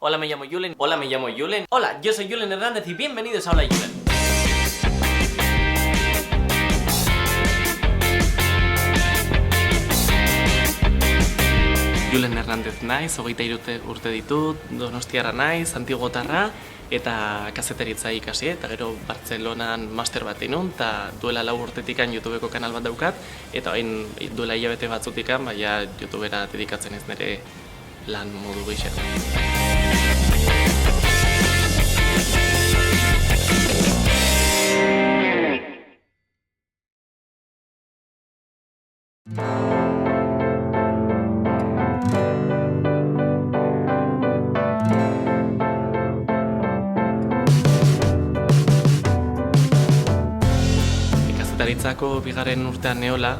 Hola, me llamo Julen. Hola, me llamo Julen. Hola, yo soy Julen Hernández y bienvenidos a Hola Julen. Julen Hernández naiz, 23 urte ditut, Donostiarra naiz, Antiguotarra, eta kazetaritza ikasi, eta gero Bartzelonan master bat inun, eta duela 4 urtetikan YouTubeko kanal bat daukat, eta hain duela hilabete batzutikan, baina YouTubera dedikatzen ez nire lan modu gisa. Kazetaritzako bigarren urtean neola,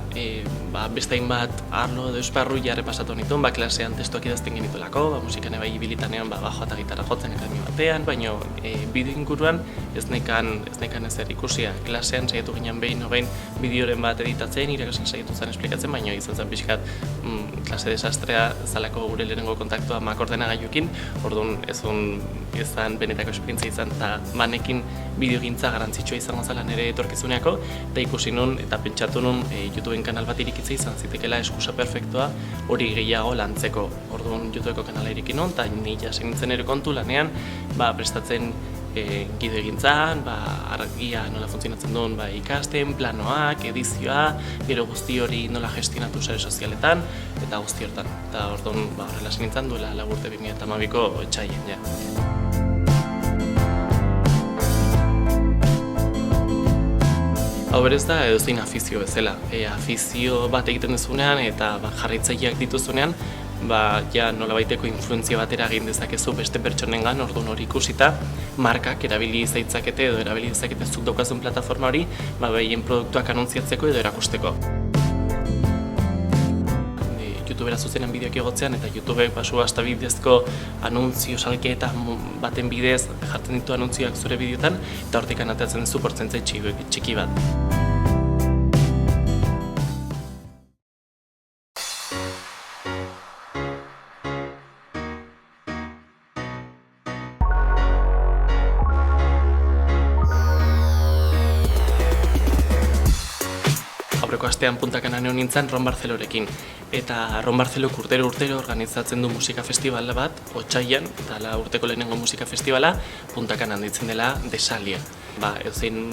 beste hainbat arlo edo esparru jarre pasatu nituen, klasean testuak idazten genituelako, musikan ebai ibilitanean bajoa eta gitarra jotzen akademi batean, baina bideo inguruan ez nekan ezer ikusia. Klasean saiatu ginen behin bideoren bat editatzen, irakasen saiatu zen esplikatzen, baina izan zen pixkat klase desastrea zalako gure lehenengo kontaktua ordenagailuekin, orduan ezan benetako esperientzia izan, eta manekin bideogintza garantzitsua izango zela nire etorkizuneako, eta ikusi nun eta pentsatu nun YouTubeen kanal bat irikitza izan zitekela eskusa perfektua hori gehiago lantzeko. Orduan YouTubeko kanala iriki nun, eta ni jasi nintzen ere kontu lanean prestatzen gidoegintzan, argia nola funtzionatzen duen ikasten, planoak, edizioa, gero guzti hori nola gestionatu sare sozialetan, eta guzti hortan. Eta orduan horrela nintzen duela 4 urte 2012ko etxaien, ja. Hau berez da edozein afizio bezala. Afizio bat egiten duzunean eta jarraitzaileak dituzunean, ja nolabaiteko influentzia batera egin dezakezu beste pertsonengan, orduan hori ikusita, markak erabili zaitzakete edo erabili dezakete zuk daukazun plataforma hori, behien produktuak anuntziatzeko edo erakusteko. YouTubera zuzenean bideoak igotzean eta YouTubek hasta bidezko anuntzio salketa baten bidez jartzen ditu anuntzioak zure bideotan eta hortik anatatzen duzu portzentzai txiki bat. Aurreko astean Punta Canan egon nintzen Ron Barcelorekin. Eta Ron Barcelok urtero organizatzen du musika festivala bat, otsailean, eta urteko lehenengo musika festivala, Punta Canan ditzen dela Desalia. Edozein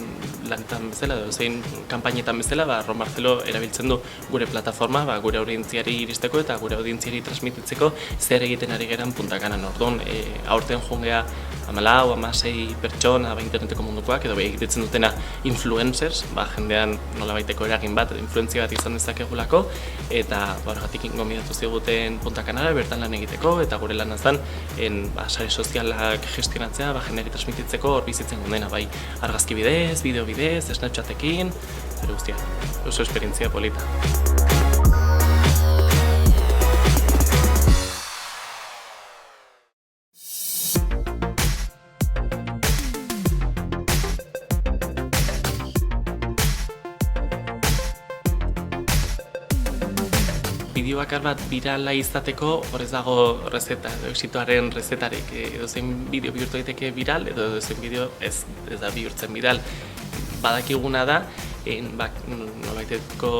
lantan bezala, edozein kanpainetan bezala, Ron Barcelo erabiltzen du gure plataforma, gure audientziari iristeko eta gure audientziari transmititzeko zer egiten ari geran Punta Canan. Orduan, aurten jungea 14-16 pertsona interneteko mundukoak, edo egiten dutena influencers, jendean nolabaiteko eragin bat, influentzia bat izan dezakegulako, eta horregatik gomidatu ziguten Punta Canara bertan lan egiteko, eta gure lan azan sare sozialak gestionatzea, jendeari transmititzeko hor bizitzen gondena, argazki bidez, bideo bidez, Snapchatekin, zer guztia, oso esperientzia polita. Bideo bakar bat birala izateko, horrez dago rezeta, exitoaren rezetarik. Edozein bideo bihurtu daiteke viral, edo edozein bideo ez da bihurtzen viral. Badakiguna da, nolabaiteko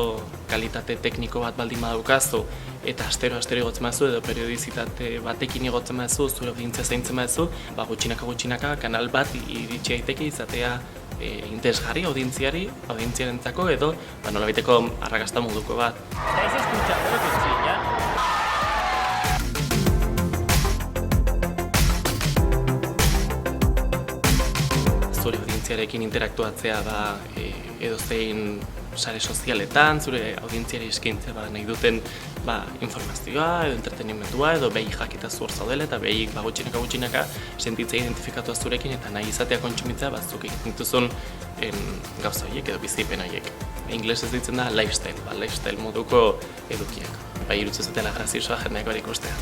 kalitate tekniko bat baldin badaukazu, eta astero igotzen baduzu, edo periodizitate batekin igotzen baduzu, zure audientzia zaintzen baduzu, gutxinaka kanal bat iritsi daiteke izatea interesgarri audientziarentzako edo nolabaiteko arrakasta moduko bat. ¿Estáis escuchando lo que chilla? Zure audientziarekin interaktuatzea edozein sare sozialetan, zure audientziari eskaintzea nahi duten informazioa edo entretenimentua edo behi jakita zuhor zaudela eta behi gutxinaka sentitzea identifikatua zurekin eta nahi izatea kontsumitzea zuk egiten dituzun gauza horiek edo bizipen horiek. Inglesez ditzen da lifestyle moduko edukiak. Irutzen zutela graziosoa jendeak hori ikustea.